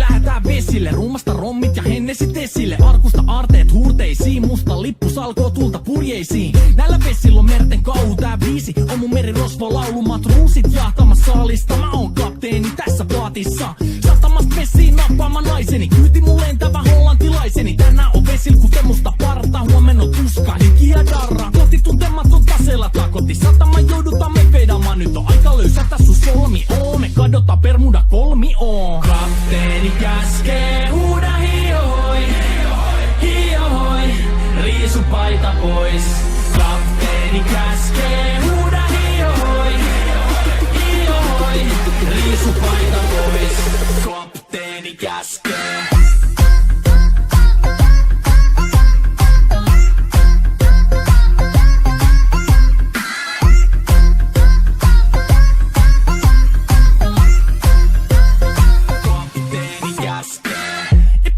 lähetään vesille. Ruumasta rommit ja hennesit esille. Arkusta aarteet huurteisiin, musta lippu salkoo tulta purjeisiin. Näillä vesillä on merten kauhu, tää biisi on mun merirosvo laulu. Matruusit jahtamas saalista, mä oon kapteeni tässä paatissa. Satamasta vesiin nappaamaan naiseni, kyyti mun lentävä hollantilaiseni. Tänään on vesil kuten musta parta, huomenna on tuska, hiki ja darra. Kohti tuntematon taseella takoti, satama joudutaan me vedamaan. Nyt on aika löysätä sun solmi, me kadotaan Bermuda kolmioon. Kapteeni käskee, huuda hiohoi, hiohoi, riisu paita pois. Kapteeni käskee, huuda hiohoi, hiohoi, riisu paita pois. Kapteeni käskee.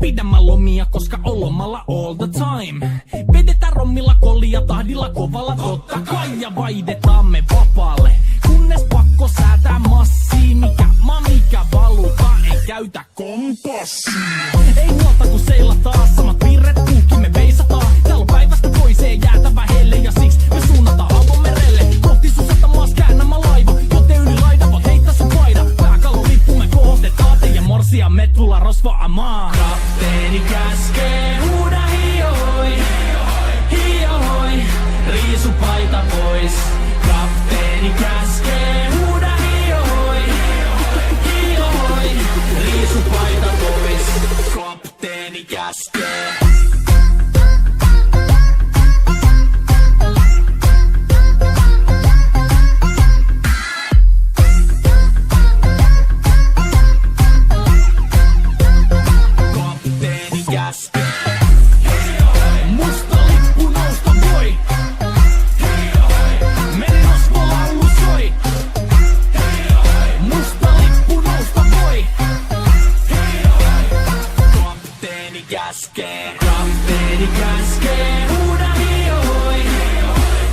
Pidämä lomia, koska on lomalla all the time. Vedetään rommilla kollia tahdilla kovalla totta kai. Ja vaihdetaan me vapaalle, kunnes pakko säätää massia. Mikä valuta ei käytä kompassia. Ei muuta kun seilataan, samat piirret kulki me veisataan. Täällä on päivästä toiseen jäätävä helle ja siksi me suunnataan avomerelle. Kohti sun satamaas käännämä laiva, joten yli laida voit heittää sun paida. Pääkalon lippu me kohostetaan teidän morsia, me tullaan rosvaamaan. Kapteeni käskee, huuda hiohoi, hiohoi, riisu paita pois. Kapteeni käskee, huuda hiohoi, hiohoi, riisu paita pois. Kapteeni käskee. Musta lippu nousta voi. Merirosvo laulu soi. Musta lippu nousta voi. Kapteeni käskee. Kapteeni käskee. Huuda hiohoi,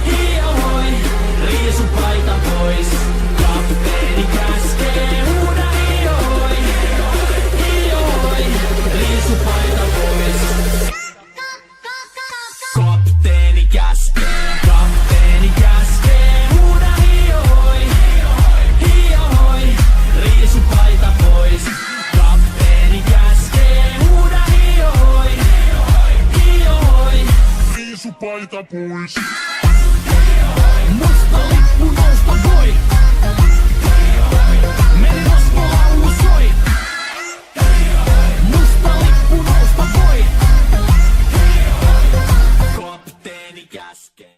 hiohoi, riisu paita pois. Kapteeni käskee. Huuda hiohoi, hiohoi, riisu paita pois. Kapteeni käskee. Kapteeni käskee. Huuda hiohoi, hiohoi, riisu paita pois. Kapteeni käskee. Huuda hiohoi, hiohoi, riisu paita pois.